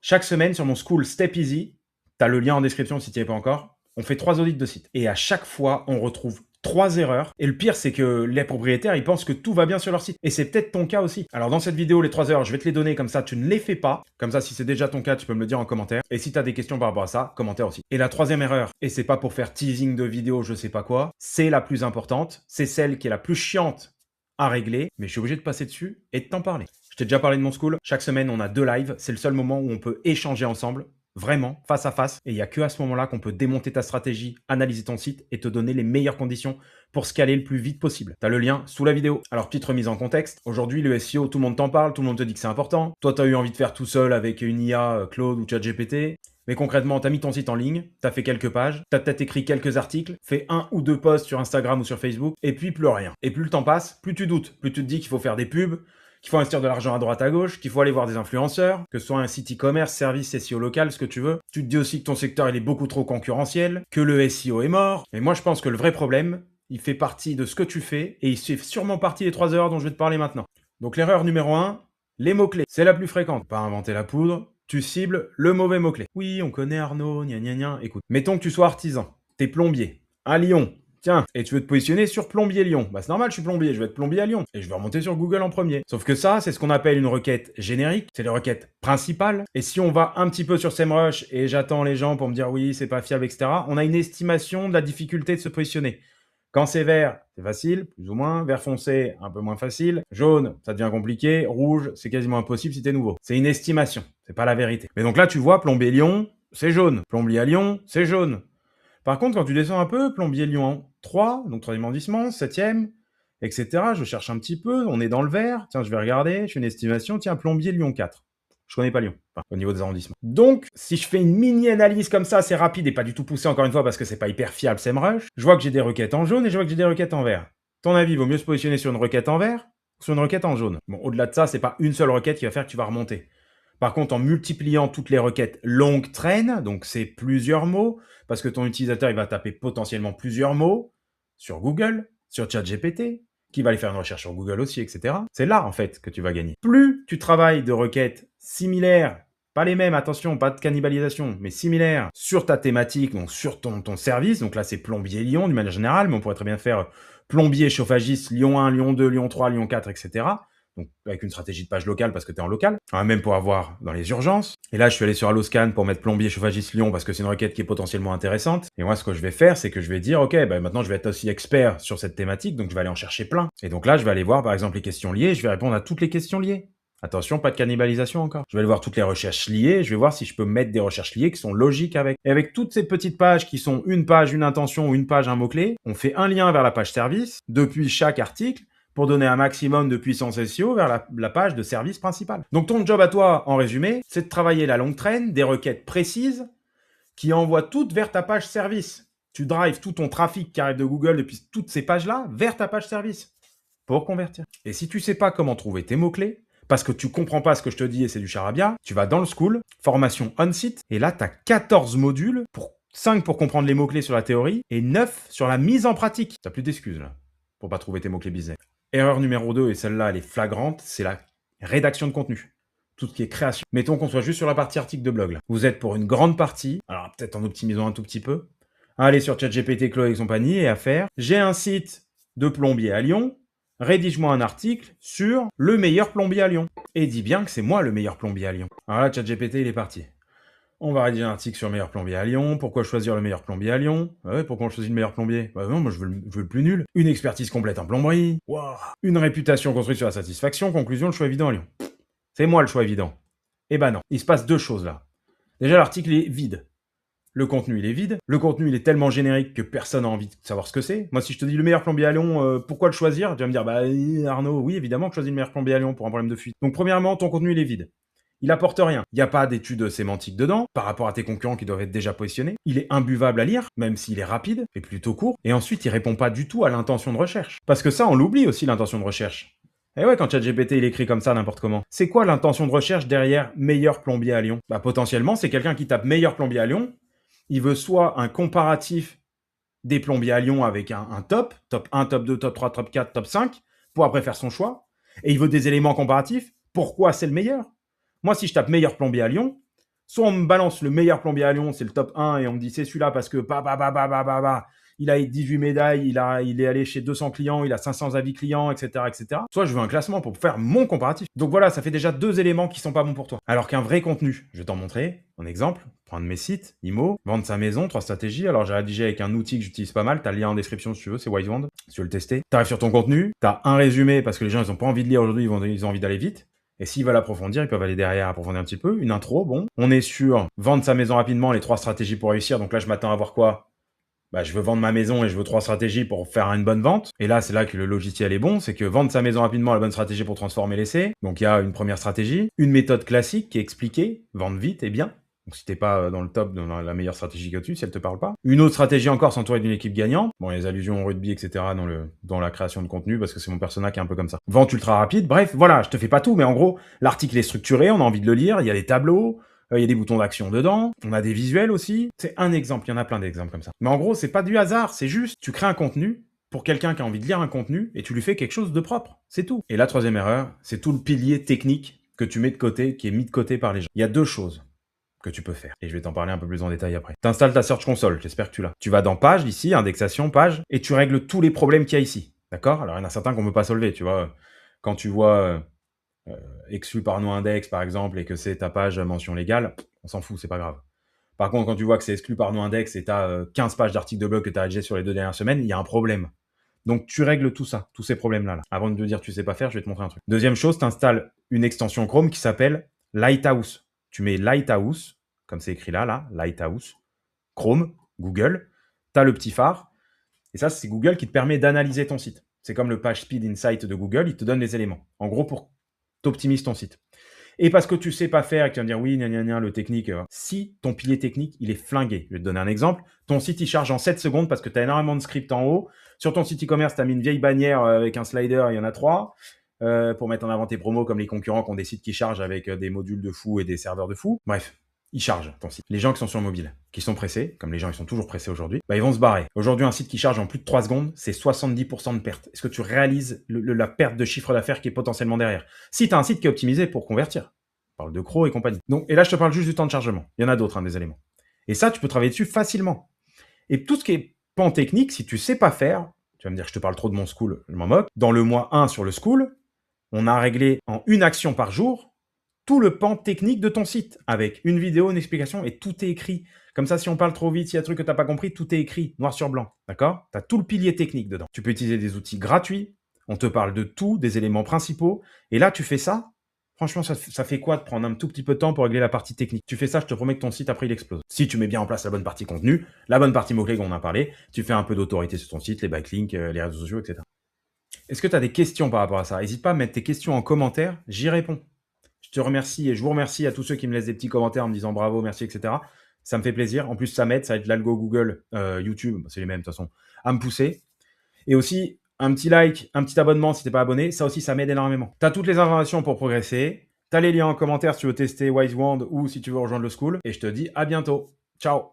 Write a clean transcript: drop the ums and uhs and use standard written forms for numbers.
Chaque semaine sur mon School Step Easy, tu as le lien en description si tu n'y es pas encore, on fait 3 audits de site. Et à chaque fois, on retrouve 3 erreurs. Et le pire, c'est que les propriétaires, ils pensent que tout va bien sur leur site. Et c'est peut-être ton cas aussi. Alors dans cette vidéo, les 3 erreurs, je vais te les donner, comme ça tu ne les fais pas. Comme ça, si c'est déjà ton cas, tu peux me le dire en commentaire. Et si tu as des questions par rapport à ça, commentaire aussi. Et la troisième erreur, et c'est pas pour faire teasing de vidéo, je sais pas quoi, c'est la plus importante, c'est celle qui est la plus chiante à régler, mais je suis obligé de passer dessus et de t'en parler. Je t'ai déjà parlé de mon school. Chaque semaine, on a 2 lives. C'est le seul moment où on peut échanger ensemble, vraiment, face à face. Et il n'y a que à ce moment-là qu'on peut démonter ta stratégie, analyser ton site et te donner les meilleures conditions pour scaler le plus vite possible. Tu as le lien sous la vidéo. Alors, petite remise en contexte. Aujourd'hui, le SEO, tout le monde t'en parle, tout le monde te dit que c'est important. Toi, tu as eu envie de faire tout seul avec une IA, Claude ou ChatGPT. Mais concrètement, tu as mis ton site en ligne, tu as fait quelques pages, tu as peut-être écrit quelques articles, fait 1 ou 2 posts sur Instagram ou sur Facebook, et puis plus rien. Et plus le temps passe, plus tu doutes, plus tu te dis qu'il faut faire des pubs, qu'il faut investir de l'argent à droite à gauche, qu'il faut aller voir des influenceurs, que ce soit un site e-commerce, service, SEO local, ce que tu veux. Tu te dis aussi que ton secteur il est beaucoup trop concurrentiel, que le SEO est mort. Mais moi je pense que le vrai problème, il fait partie de ce que tu fais, et il fait sûrement partie des 3 erreurs dont je vais te parler maintenant. Donc l'erreur numéro 1, les mots-clés. C'est la plus fréquente. Pas inventer la poudre. Tu cibles le mauvais mot-clé. Oui, on connaît Arnaud, gna gna gna. Écoute, mettons que tu sois artisan. T'es plombier. À Lyon. Tiens, et tu veux te positionner sur plombier Lyon. Bah c'est normal, je suis plombier, je vais être plombier à Lyon. Et je vais remonter sur Google en premier. Sauf que ça, c'est ce qu'on appelle une requête générique. C'est les requêtes principales. Et si on va un petit peu sur SEMrush et j'attends les gens pour me dire oui, c'est pas fiable, etc., on a une estimation de la difficulté de se positionner. Quand c'est vert, c'est facile, plus ou moins. Vert foncé, un peu moins facile. Jaune, ça devient compliqué. Rouge, c'est quasiment impossible si t'es nouveau. C'est une estimation, c'est pas la vérité. Mais donc là, tu vois, plombier Lyon, c'est jaune. Plombier à Lyon, c'est jaune. Par contre, quand tu descends un peu, plombier Lyon 3, donc 3e arrondissement, 7e, etc., je cherche un petit peu, on est dans le vert. Tiens, je vais regarder, je fais une estimation. Tiens, plombier Lyon 4. Je connais pas Lyon, enfin, au niveau des arrondissements. Donc, si je fais une mini-analyse comme ça, c'est rapide et pas du tout poussé encore une fois parce que c'est pas hyper fiable SEMrush, je vois que j'ai des requêtes en jaune et je vois que j'ai des requêtes en vert. Ton avis, vaut mieux se positionner sur une requête en vert ou sur une requête en jaune? Bon, au-delà de ça, c'est pas une seule requête qui va faire que tu vas remonter. Par contre, en multipliant toutes les requêtes longue traîne, donc c'est plusieurs mots, parce que ton utilisateur, il va taper potentiellement plusieurs mots sur Google, sur ChatGPT, qui va aller faire une recherche sur Google aussi, etc. C'est là, en fait, que tu vas gagner. Plus tu travailles de requêtes similaires, pas les mêmes, attention, pas de cannibalisation, mais similaires, sur ta thématique, donc sur ton service, donc là c'est plombier Lyon, d'une manière générale, mais on pourrait très bien faire plombier chauffagiste Lyon 1, Lyon 2, Lyon 3, Lyon 4, etc. Donc avec une stratégie de page locale parce que tu es en local, même pour avoir dans les urgences. Et là, je suis allé sur Alloscan pour mettre plombier chauffagiste Lyon parce que c'est une requête qui est potentiellement intéressante. Et moi, ce que je vais faire, c'est que je vais dire, ok, bah, maintenant je vais être aussi expert sur cette thématique, donc je vais aller en chercher plein. Et donc là, je vais aller voir par exemple les questions liées, je vais répondre à toutes les questions liées. Attention, pas de cannibalisation encore. Je vais aller voir toutes les recherches liées, je vais voir si je peux mettre des recherches liées qui sont logiques avec. Et avec toutes ces petites pages qui sont une page, une intention ou une page, un mot-clé, on fait un lien vers la page service depuis chaque article pour donner un maximum de puissance SEO vers la page de service principale. Donc ton job à toi, en résumé, c'est de travailler la longue traîne, des requêtes précises qui envoient toutes vers ta page service. Tu drives tout ton trafic qui arrive de Google depuis toutes ces pages-là vers ta page service pour convertir. Et si tu sais pas comment trouver tes mots-clés, parce que tu comprends pas ce que je te dis et c'est du charabia, tu vas dans le school, formation on-site, et là tu as 14 modules, 5 pour comprendre les mots-clés sur la théorie et 9 sur la mise en pratique. T'as plus d'excuses là pour pas trouver tes mots-clés business. Erreur numéro 2, et celle-là, elle est flagrante, c'est la rédaction de contenu. Tout ce qui est création. Mettons qu'on soit juste sur la partie article de blog. Là. Vous êtes pour une grande partie, alors peut-être en optimisant un tout petit peu, à aller sur ChatGPT, Claude et compagnie et à faire « J'ai un site de plombier à Lyon, rédige-moi un article sur le meilleur plombier à Lyon. » Et dis bien que c'est moi le meilleur plombier à Lyon. Alors là, ChatGPT, il est parti. On va rédiger un article sur le meilleur plombier à Lyon. Pourquoi choisir le meilleur plombier à Lyon? Ouais, pourquoi on choisit le meilleur plombier? Bah non, moi je veux le plus nul. Une expertise complète en plomberie. Wow. Une réputation construite sur la satisfaction. Conclusion, le choix évident à Lyon. C'est moi le choix évident. Eh ben non, il se passe 2 choses là. Déjà, l'article est vide. Le contenu, il est vide. Le contenu, il est tellement générique que personne n'a envie de savoir ce que c'est. Moi, si je te dis le meilleur plombier à Lyon, pourquoi le choisir? Tu vas me dire, bah Arnaud, oui, évidemment que je choisis le meilleur plombier à Lyon pour un problème de fuite. Donc premièrement, ton contenu, il est vide. Il apporte rien. Il n'y a pas d'études sémantiques dedans, par rapport à tes concurrents qui doivent être déjà positionnés. Il est imbuvable à lire, même s'il est rapide et plutôt court. Et ensuite, il répond pas du tout à l'intention de recherche. Parce que ça, on l'oublie aussi, l'intention de recherche. Et ouais, quand ChatGPT, il écrit comme ça, n'importe comment. C'est quoi l'intention de recherche derrière meilleur plombier à Lyon? Bah, potentiellement, c'est quelqu'un qui tape meilleur plombier à Lyon. Il veut soit un comparatif des plombiers à Lyon avec un top 1, top 2, top 3, top 4, top 5, pour après faire son choix. Et il veut des éléments comparatifs. Pourquoi c'est le meilleur? Moi, si je tape meilleur plombier à Lyon, Soit on me balance le meilleur plombier à Lyon, c'est le top 1, et on me dit c'est celui-là parce que il a 18 médailles, il est allé chez 200 clients, il a 500 avis clients, etc., etc. Soit je veux un classement pour faire mon comparatif. Donc voilà, ça fait déjà 2 éléments qui sont pas bons pour toi. Alors qu'un vrai contenu, je vais t'en montrer un exemple. Prendre mes sites, IMO, vendre sa maison, 3 stratégies. Alors j'ai rédigé avec un outil que j'utilise pas mal. T'as le lien en description si tu veux, c'est Wisewand. Si tu veux le tester. T'arrives sur ton contenu, t'as un résumé parce que les gens ils ont pas envie de lire aujourd'hui, ils ont envie d'aller vite. Et s'ils veulent approfondir, ils peuvent aller derrière approfondir un petit peu. Une intro, bon. On est sur vendre sa maison rapidement, les 3 stratégies pour réussir. Donc là, je m'attends à voir quoi? Bah, je veux vendre ma maison et je veux 3 stratégies pour faire une bonne vente. Et là, c'est là que le logiciel est bon. C'est que vendre sa maison rapidement, la bonne stratégie pour transformer l'essai. Donc il y a une première stratégie. Une méthode classique qui est expliquée. Vendre vite et bien. Donc si t'es pas dans le top, dans la meilleure stratégie que tu, si elle te parle pas. Une autre stratégie encore, s'entourer d'une équipe gagnante. Bon, les allusions au rugby, etc. dans la création de contenu, parce que c'est mon personnage qui est un peu comme ça. Vente ultra rapide, bref, voilà, je te fais pas tout, mais en gros, l'article est structuré, on a envie de le lire, il y a des tableaux, il y a des boutons d'action dedans, on a des visuels aussi. C'est un exemple, il y en a plein d'exemples comme ça. Mais en gros, c'est pas du hasard, c'est juste, tu crées un contenu pour quelqu'un qui a envie de lire un contenu et tu lui fais quelque chose de propre, c'est tout. Et la troisième erreur, c'est tout le pilier technique que tu mets de côté, qui est mis de côté par les gens. Il y a 2 choses que tu peux faire. Et je vais t'en parler un peu plus en détail après. Tu installes ta Search Console, j'espère que tu l'as. Tu vas dans Page, ici, Indexation, Page, et tu règles tous les problèmes qu'il y a ici. D'accord? Alors, il y en a certains qu'on ne peut pas solver, tu vois. Quand tu vois exclu par no-index, par exemple, et que c'est ta page mention légale, on s'en fout, c'est pas grave. Par contre, quand tu vois que c'est exclu par no-index et tu as 15 pages d'articles de blog que tu as rédigés sur les 2 dernières semaines, il y a un problème. Donc, tu règles tout ça, tous ces problèmes-là. Là. Avant de te dire tu sais pas faire, je vais te montrer un truc. Deuxième chose, tu installes une extension Chrome qui s'appelle Lighthouse. Tu mets Lighthouse, comme c'est écrit là, Lighthouse, Chrome, Google. Tu as le petit phare. Et ça, c'est Google qui te permet d'analyser ton site. C'est comme le Page Speed Insight de Google, il te donne les éléments. En gros, pour t'optimiser ton site. Et parce que tu sais pas faire et que tu vas me dire oui, le technique. Si ton pilier technique, il est flingué. Je vais te donner un exemple. Ton site, il charge en 7 secondes parce que tu as énormément de scripts en haut. Sur ton site e-commerce, tu as mis une vieille bannière avec un slider, il y en a 3. Pour mettre en avant tes promos comme les concurrents qui ont des sites qui chargent avec des modules de fou et des serveurs de fou. Bref, ils chargent ton site. Les gens qui sont sur mobile, qui sont pressés, comme les gens ils sont toujours pressés aujourd'hui, bah, ils vont se barrer. Aujourd'hui, un site qui charge en plus de 3 secondes, c'est 70% de perte. Est-ce que tu réalises la perte de chiffre d'affaires qui est potentiellement derrière? Si tu as un site qui est optimisé pour convertir, on parle de Cro et compagnie. Donc, et là, je te parle juste du temps de chargement. Il y en a d'autres, des éléments. Et ça, tu peux travailler dessus facilement. Et tout ce qui est pan technique, si tu sais pas faire, tu vas me dire, je te parle trop de mon school, je m'en moque. Dans le mois 1 sur le school, on a réglé en une action par jour tout le pan technique de ton site, avec une vidéo, une explication, et tout est écrit. Comme ça, si on parle trop vite, s'il y a un truc que tu n'as pas compris, tout est écrit, noir sur blanc. D'accord? Tu as tout le pilier technique dedans. Tu peux utiliser des outils gratuits, on te parle de tout, des éléments principaux, et là, tu fais ça. Franchement, ça fait quoi de prendre un tout petit peu de temps pour régler la partie technique? Tu fais ça, je te promets que ton site, après, il explose. Si tu mets bien en place la bonne partie contenu, la bonne partie mots-clés qu'on a parlé, tu fais un peu d'autorité sur ton site, les backlinks, les réseaux sociaux, etc. Est-ce que tu as des questions par rapport à ça? N'hésite pas à mettre tes questions en commentaire, j'y réponds. Je te remercie et je vous remercie à tous ceux qui me laissent des petits commentaires en me disant bravo, merci, etc. Ça me fait plaisir. En plus, ça m'aide, ça aide l'algo Google, YouTube, c'est les mêmes de toute façon, à me pousser. Et aussi, un petit like, un petit abonnement si tu n'es pas abonné, ça aussi, ça m'aide énormément. Tu as toutes les informations pour progresser. Tu as les liens en commentaire si tu veux tester Wisewand ou si tu veux rejoindre le school. Et je te dis à bientôt. Ciao!